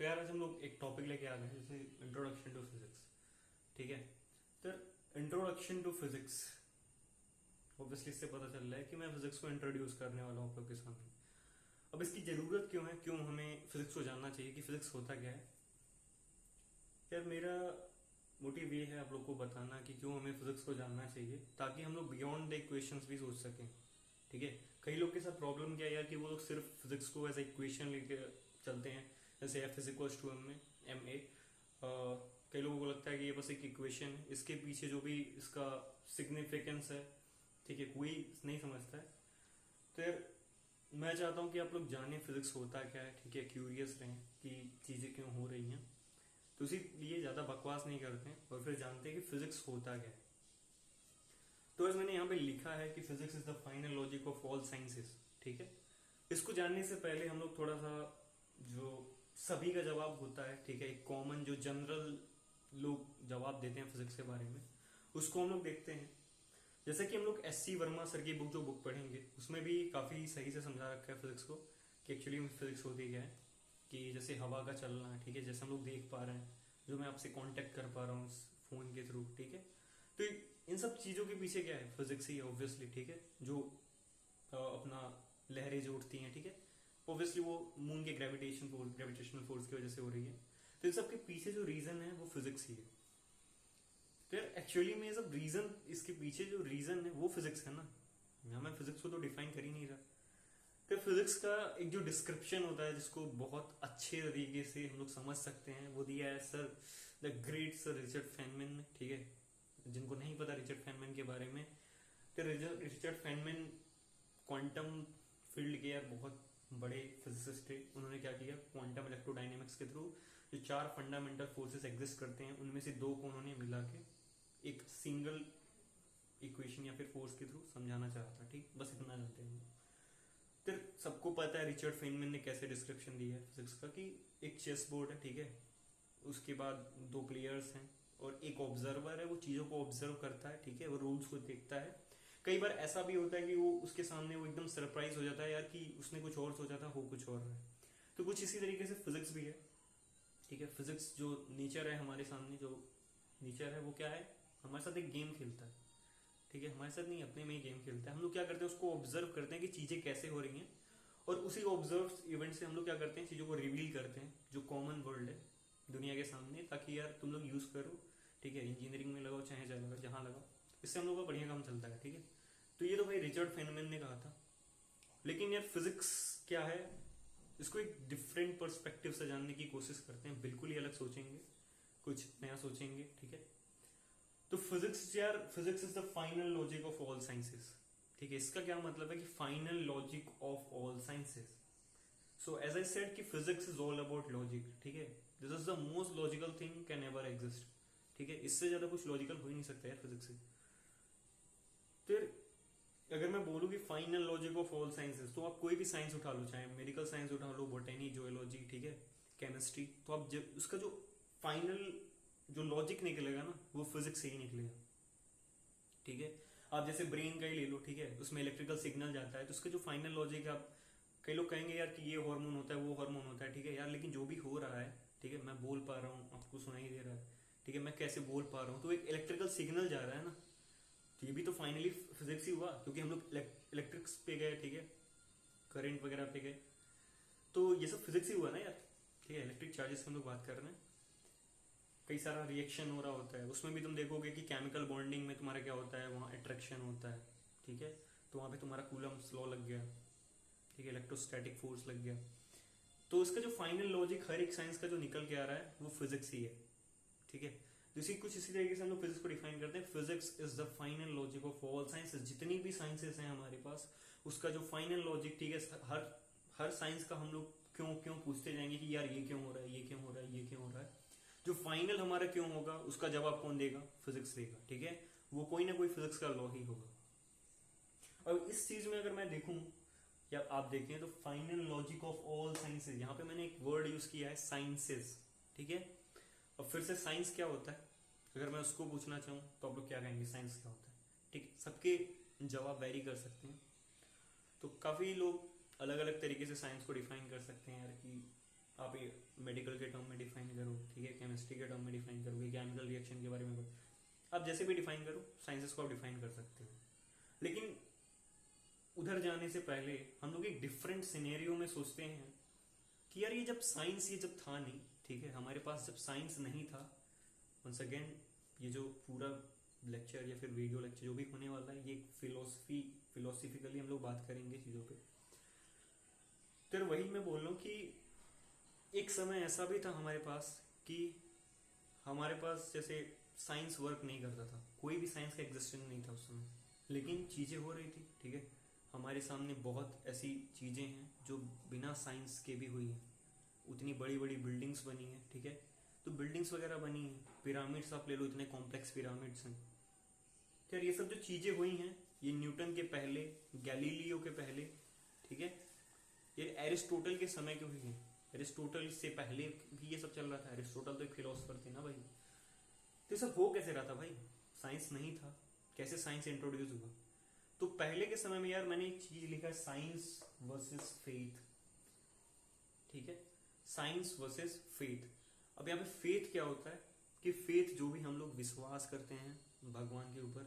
तो यार आज हम लोग एक टॉपिक लेके आ गए जैसे इंट्रोडक्शन टू फिजिक्स। ठीक है, तो इंट्रोडक्शन टू फिजिक्स ऑब्वियसली इससे पता चल रहा है कि मैं फिजिक्स को इंट्रोड्यूस करने वाला हूँ आप लोग के सामने। अब इसकी जरूरत क्यों है, क्यों हमें फिजिक्स को जानना चाहिए कि फिजिक्स होता क्या है। यार मेरा मोटिव ये है आप लोग को बताना कि क्यों हमें फिजिक्स को जानना चाहिए, ताकि हम लोग बियॉन्ड द इक्वेशंस भी सोच सकें। ठीक है, कई लोग के साथ प्रॉब्लम क्या है यार कि वो लोग सिर्फ फिजिक्स को एज इक्वेशन लेके चलते हैं, जैसे F is to M A. कई लोगों को लगता है कि ये बस एक इक्वेशन है, इसके पीछे जो भी इसका सिग्निफिकेंस है, ठीक है, कोई नहीं समझता है। तो यार मैं चाहता हूँ कि आप लोग जाने फिजिक्स होता क्या है, ठीक है, क्यूरियस रहें कि चीजें क्यों हो रही हैं। तो इसीलिए ज्यादा बकवास नहीं करते हैं और फिर जानते हैं कि फिजिक्स होता क्या है। तो आज मैंने यहाँ पे लिखा है कि physics is the final logic of all sciences. ठीक है, इसको जानने से पहले हम लोग थोड़ा सा जो सभी का जवाब होता है, ठीक है, एक कॉमन जो जनरल लोग जवाब देते हैं फिजिक्स के बारे में, उसको हम लोग देखते हैं। जैसे कि हम लोग एस सी वर्मा सर की बुक जो बुक पढ़ेंगे उसमें भी काफी सही से समझा रखा है फिजिक्स को कि एक्चुअली फिजिक्स होती क्या है। कि जैसे हवा का चलना है, ठीक है, जैसे हम लोग देख पा रहे हैं, जो मैं आपसे कांटेक्ट कर पा रहा हूँ फोन के थ्रू, ठीक है। तो इन सब चीजों के पीछे क्या है, फिजिक्स ही है ऑब्वियसली। ठीक है, जो अपना लहरें जो उठती हैं, ठीक है, ऑब्वियसली वो मून के ग्रेविटेशनल फोर्स की वजह से हो रही है। तो इन सब के पीछे जो रीजन है वो फिजिक्स ही है। तो यार एक्चुअली में सब रीजन, इसके पीछे जो रीजन है वो फिजिक्स है ना। यहाँ मैं फिजिक्स को तो डिफाइन कर ही नहीं रहा। तो फिजिक्स का एक जो डिस्क्रिप्शन होता है जिसको बहुत अच्छे तरीके से हम लोग समझ सकते हैं, वो दिया है sir the great sir Richard Feynman ने। ठीक है, जिनको नहीं पता रिचर्ड फेनमैन के बारे में, तो रिचर्ड फेनमैन क्वांटम फील्ड के यार बहुत बड़े फिजिसिस्ट थे। उन्होंने क्या किया, क्वांटम इलेक्ट्रोडायनेमिक्स के थ्रू जो 4 फंडामेंटल फोर्सेस एग्जिस्ट करते हैं उनमें से 2 को उन्होंने मिला के एक सिंगल इक्वेशन या फिर फोर्स के थ्रू समझाना चाहा था। ठीक, बस इतना जानते हैं। फिर सबको पता है रिचर्ड फेनमैन ने कैसे डिस्क्रिप्शन दी है फिजिक्स का कि एक चेस बोर्ड है, ठीक है, उसके बाद 2 प्लेयर्स हैं और एक ऑब्जर्वर है, वो चीजों को ऑब्जर्व करता है, ठीक है, वो रूल्स को देखता है। कई बार ऐसा भी होता है कि वो उसके सामने वो एकदम सरप्राइज हो जाता है यार कि उसने कुछ और सोचा था, हो कुछ और है। तो कुछ इसी तरीके से फिजिक्स भी है। ठीक है, फिजिक्स जो नेचर है हमारे सामने, जो नेचर है वो क्या है, हमारे साथ एक गेम खेलता है। ठीक है, हमारे साथ नहीं, अपने में ही गेम खेलता है। हम लोग क्या करते हैं, उसको ऑब्जर्व करते हैं कि चीजें कैसे हो रही हैं, और उसी ऑब्जर्व इवेंट से हम लोग क्या करते हैं, चीजों को रिवील करते हैं जो कॉमन वर्ल्ड है दुनिया के सामने, ताकि यार तुम लोग यूज करो। ठीक है, इंजीनियरिंग में लगाओ चाहे जहां लगाओ, इससे हम लोग का बढ़िया काम चलता है। ठीक है, तो ये तो भाई रिचर्ड फेनमैन ने कहा था। लेकिन यार फिजिक्स क्या है, इसको एक डिफरेंट पर्सपेक्टिव से जानने की कोशिश करते हैं, बिल्कुल ही अलग सोचेंगे, कुछ नया सोचेंगे। ठीक है, तो फिजिक्स यार, physics is the final logic of all sciences. ठीक है, इसका क्या मतलब है कि final logic of all sciences. So as I said कि physics is all about logic. ठीक है, this is the most logical thing can ever exist. ठीक है, इससे ज्यादा कुछ लॉजिकल हो ही नहीं सकता यार फिजिक्स से। फिर अगर मैं बोलूं कि final logic of all sciences, तो आप कोई भी साइंस उठा लो, चाहे मेडिकल साइंस उठा लो, बोटेनी, जियोलॉजी, ठीक है, केमिस्ट्री, तो आप जब उसका जो फाइनल जो लॉजिक निकलेगा ना, वो फिजिक्स से ही निकलेगा। ठीक है, आप जैसे ब्रेन का ही ले लो, ठीक है, उसमें इलेक्ट्रिकल सिग्नल जाता है, तो उसका जो फाइनल लॉजिक है, आप कई लोग कहेंगे यार कि ये हार्मोन होता है, वो हार्मोन होता है, ठीक है यार, लेकिन जो भी हो रहा है, ठीक है, मैं बोल पा रहा हूँ, आपको सुनाई दे रहा है, ठीक है, मैं कैसे बोल पा रहा हूँ, तो एक इलेक्ट्रिकल सिग्नल जा रहा है ना, तो ये भी तो फाइनली फिजिक्स ही हुआ, क्योंकि हम लोग इलेक्ट्रिक्स पे गए, ठीक है, करंट वगैरह पे गए, तो ये सब फिजिक्स ही हुआ ना यार। ठीक है, इलेक्ट्रिक चार्जेस हम लोग बात कर रहे हैं, कई सारा रिएक्शन हो रहा होता है, उसमें भी तुम देखोगे कि केमिकल बॉन्डिंग में तुम्हारा क्या होता है, वहां अट्रैक्शन होता है। ठीक है, तो वहां पे तुम्हारा कूलम्स लॉ लग गया, ठीक है, इलेक्ट्रोस्टैटिक फोर्स लग गया। तो इसका जो फाइनल लॉजिक हर एक साइंस का जो निकल के आ रहा है वो फिजिक्स ही है। ठीक है, तो कुछ इसी तरीके से हम लोग फिजिक्स को डिफाइन करते हैं, physics is the final logic of all sciences. जितनी भी साइंसेस हैं हमारे पास, उसका जो फाइनल लॉजिक, ठीक है, हर साइंस का हम लोग क्यों क्यों पूछते जाएंगे कि यार ये क्यों हो रहा है, ये क्यों हो रहा है, ये क्यों हो रहा है। जो फाइनल हमारा क्यों होगा उसका जवाब कौन देगा, फिजिक्स देगा। ठीक है, वो कोई ना कोई फिजिक्स का लॉ ही होगा। और इस चीज में अगर मैं देखूं या आप देखें, तो final logic of all sciences, यहां पे मैंने एक वर्ड यूज किया है, साइंसेस। ठीक है, अब फिर से साइंस क्या होता है, अगर मैं उसको पूछना चाहूं तो आप लोग क्या कहेंगे, साइंस क्या होता है। ठीक, सबके जवाब वेरी कर सकते हैं। तो काफी लोग अलग अलग तरीके से साइंस को डिफाइन कर सकते हैं यार कि आप मेडिकल के टर्म में डिफाइन करो, ठीक है, केमिस्ट्री के टर्म में डिफाइन करोगे, केमिकल रिएक्शन के बारे में आप जैसे भी डिफाइन करो, साइंसेस को आप डिफाइन कर सकते हो। लेकिन उधर जाने से पहले हम लोग एक डिफरेंट सिनेरियो में सोचते हैं कि यार ये जब था नहीं, ठीक है, हमारे पास जब साइंस नहीं था, वंस अगेन ये जो पूरा लेक्चर या फिर वीडियो लेक्चर जो भी होने वाला है, ये फिलोसफिकली हम लोग बात करेंगे चीज़ों पे। फिर वही मैं बोल रहा हूँ कि एक समय ऐसा भी था हमारे पास कि हमारे पास जैसे साइंस वर्क नहीं करता था, कोई भी साइंस का एग्जिस्टेंस नहीं था उस समय, लेकिन चीज़ें हो रही थी, ठीक है, हमारे सामने बहुत ऐसी चीज़ें हैं जो बिना साइंस के भी हुई हैं। उतनी बड़ी बड़ी बिल्डिंग्स बनी हैं, ठीक है, तो बिल्डिंग्स वगैरह बनी हैं, पिरामिड्स आप ले लो, इतने कॉम्प्लेक्स पिरामिड्स हैं। तो यार ये सब जो चीज़ें हुई हैं, ये न्यूटन के पहले, गैलीलियो के पहले, ठीक है, ये एरिस्टोटल के समय की हुई है। एरिस्टोटल से पहले भी ये सब चल रहा था, एरिस्टोटल तो एक फिलोसफर थे ना भाई। तो ये सब हो कैसे रहा था भाई, साइंस नहीं था, कैसे साइंस इंट्रोड्यूस हुआ? तो पहले के समय में यार मैंने एक चीज लिखा है, साइंस वर्सेस फेथ, ठीक है, साइंस वर्सेस फेथ। अब यहाँ पे फेथ क्या होता है कि फेथ जो भी हम लोग विश्वास करते हैं भगवान के ऊपर,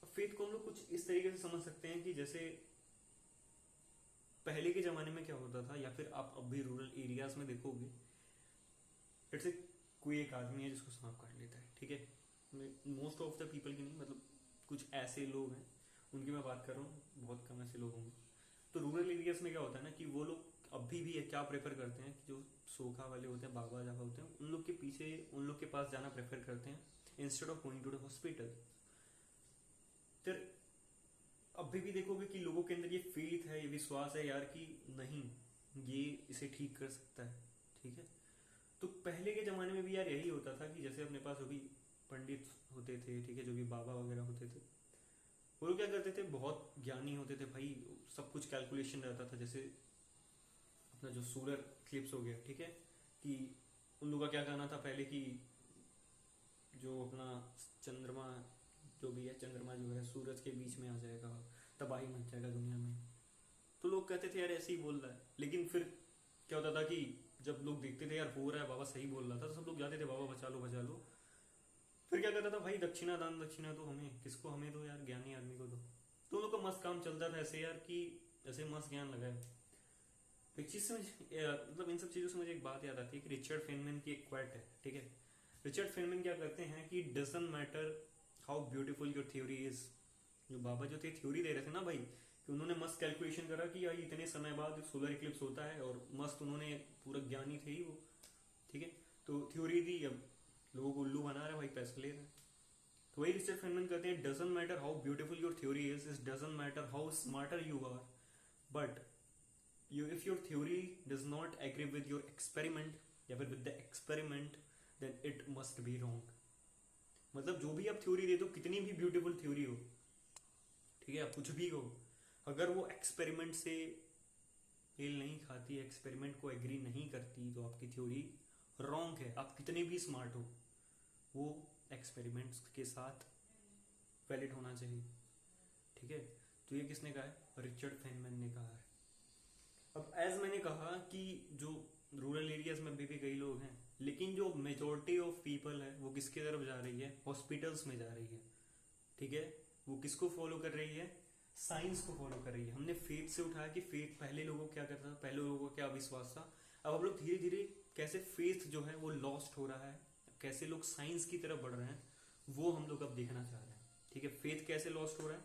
फेथ को हम लोग कुछ इस तरीके से समझ सकते हैं कि जैसे पहले के जमाने में क्या होता था, या फिर आप अब भी रूरल एरियाज में देखोगे, जैसे कोई एक आदमी है जिसको सांप काट लेता है, ठीक है, मोस्ट ऑफ द पीपल की नहीं, मतलब कुछ ऐसे लोग हैं उनकी मैं बात कर रहा हूँ, बहुत कम ऐसे लोग होंगे। तो रूरल एरियाज में क्या होता है ना कि वो लोग अभी भी क्या प्रेफर करते हैं कि जो सोखा वाले होते हैं, बाबा जाबा होते हैं, उन लोग के पीछे, उन लोग के पास जाना प्रेफर करते हैं instead of going to the hospital. फिर अभी भी देखोगे कि लोगों के अंदर ये फेथ है, ये विश्वास है यार कि नहीं, ये इसे ठीक कर सकता है, ठीक है। तो पहले के ज़माने में भी यार यही होता था कि जैसे अपने पास जो भी पंडित होते थे, ठीक है, जो भी बाबा वगैरह होते थे, वो लोग क्या करते थे, बहुत ज्ञानी होते थे भाई, सब कुछ कैलकुलेशन रहता था। जैसे अपना जो सोलर क्लिप्स हो गया, ठीक है, कि उन लोगों का क्या कहना था पहले कि जो अपना चंद्रमा जो भी है, चंद्रमा जो है सूरज के बीच में आ जाएगा, तबाही मच जाएगा दुनिया में। तो लोग कहते थे यार ऐसे ही बोल रहा है, लेकिन फिर क्या होता था कि जब लोग देखते थे यार हो रहा है, बाबा सही बोल रहा था, तो सब लोग जाते थे बाबा बचा लो बचा लो। फिर क्या करता था भाई, दक्षिणा दान, दक्षिणा तो हमें किसको, हमें दो यार, ज्ञानी आदमी को दो। तो उन लोग का मस्त काम चलता था ऐसे यार कि ऐसे मस्त ज्ञान लगाए। तो एक चीज से मतलब इन सब चीजों से मुझे एक बात याद आती है कि रिचर्ड फेनमैन की एक क्वाट है, ठीक है। रिचर्ड फेनमैन क्या करते हैं कि doesn't matter how beautiful your theory is. जो बाबा जो थे थ्योरी दे रहे थे ना भाई, कि उन्होंने मस्त कैलकुलेशन करा कि यार इतने समय बाद सोलर इक्लिप्स होता है, और मस्त उन्होंने पूरा ज्ञानी थे ही वो, ठीक है, तो थ्योरी दी, अब लोगों को उल्लू बना रहा है भाई, पैसे ले रहे हैं। तो वही रिचर्ड फेनमैन कहते हैं, doesn't matter how beautiful your theory is, doesn't matter how smarter you are, but if your theory does not agree with your experiment या फिर with the experiment, then it must be wrong। मतलब जो भी आप theory दे दो, कितनी भी beautiful theory हो, ठीक है, आप कुछ भी हो, अगर वो एक्सपेरिमेंट से मेल नहीं खाती, एक्सपेरिमेंट को एग्री नहीं करती, तो आपकी थ्योरी रॉन्ग है। आप कितने भी स्मार्ट हो, वो एक्सपेरिमेंट्स के साथ वैलिड होना चाहिए, ठीक है। तो ये किसने कहा है? रिचर्ड फेनमैन ने कहा है। अब एज मैंने कहा कि जो रूरल एरियाज में अभी भी कई लोग हैं, लेकिन जो मेजोरिटी ऑफ पीपल है वो किसकी तरफ जा रही है? हॉस्पिटल्स में जा रही है, ठीक है। वो किसको फॉलो कर रही है? साइंस को फॉलो कर रही है। हमने फेथ से उठाया कि फेथ पहले लोगों को क्या करता था, पहले लोगों को क्या विश्वास था। अब हम लोग धीरे धीरे कैसे फेथ जो है वो लॉस्ट हो रहा है, कैसे लोग साइंस की तरफ बढ़ रहे हैं, वो हम लोग अब देखना चाह रहे हैं, ठीक है। फेथ कैसे लॉस्ट हो रहा है?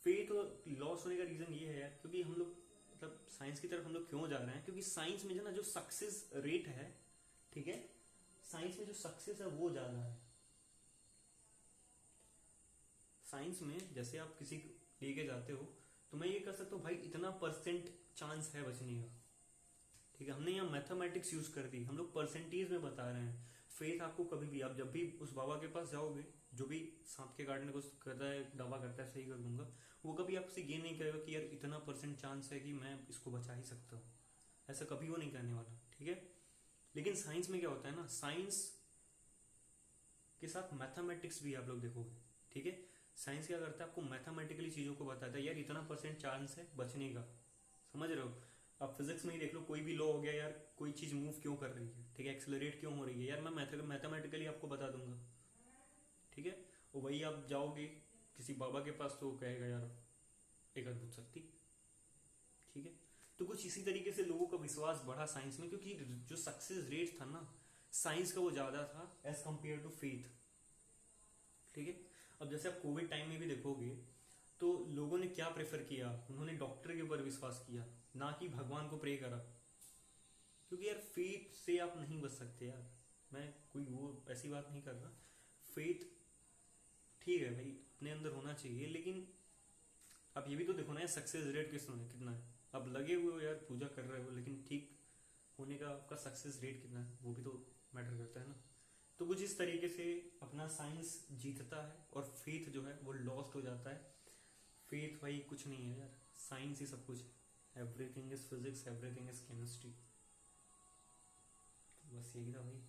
फेथ लॉस होने का रीजन ये है यार, क्योंकि हम लोग मतलब साइंस की तरफ हम लोग क्यों जा रहे हैं? क्योंकि साइंस में जो ना जो सक्सेस रेट है, ठीक है, साइंस में जो सक्सेस है वो ज्यादा है। साइंस में जैसे आप किसी लेके जाते हो, तो मैं ये कर सकता हूँ भाई इतना परसेंट चांस है बचने का, ठीक है। हमने यहाँ मैथमेटिक्स यूज कर दी, हम लोग परसेंटेज में बता रहे हैं। फेथ आपको कभी भी, आप जब भी उस बाबा के पास जाओगे, जो भी सांप के काटने को करता है, दावा करता है सही कर दूंगा, वो कभी आपसे ये नहीं कहेगा कि यार इतना परसेंट चांस है कि मैं इसको बचा ही सकता हूँ, ऐसा कभी वो नहीं करने वाला, ठीक है। लेकिन साइंस में क्या होता है ना, साइंस के साथ मैथमेटिक्स भी आप लोग देखोगे, ठीक है। साइंस क्या करता है, आपको मैथमेटिकली चीज़ों को बताता है, यार इतना परसेंट चांस है बचने का, समझ रहे हो। अब फिजिक्स में ही देख लो, कोई भी लॉ हो गया यार, कोई चीज मूव क्यों कर रही है, ठीक है, एक्सेलरेट क्यों हो रही है यार, मैं मैथमेटिकली आपको बता दूंगा, ठीक है। और वही आप जाओगे किसी बाबा के पास तो वो कहेगा यार एक अद्भुत शक्ति, ठीक है। तो कुछ इसी तरीके से लोगों का विश्वास बढ़ा साइंस में, क्योंकि जो सक्सेस रेट था ना साइंस का वो ज्यादा था एज कम्पेयर टू फेथ, ठीक है। अब जैसे आप कोविड टाइम में भी देखोगे तो लोगों ने क्या प्रेफर किया, उन्होंने डॉक्टर के ऊपर विश्वास किया, ना कि भगवान को प्रे करा, क्योंकि यार फेथ से आप नहीं बच सकते यार, मैं कोई वो ऐसी बात नहीं कर रहा, फेथ ठीक है भाई अपने अंदर होना चाहिए, लेकिन अब ये भी तो देखो ना यार सक्सेस रेट कितना है, अब लगे हुए हो यार पूजा कर रहे हो, लेकिन ठीक होने का आपका सक्सेस रेट कितना है वो भी तो मैटर करता है ना। तो कुछ इस तरीके से अपना साइंस जीतता है और फेथ जो है वो लॉस्ट हो जाता है। फेथ भाई कुछ नहीं है यार, साइंस ही सब कुछ है, everything is physics, everything is chemistry. बस यही था भाई।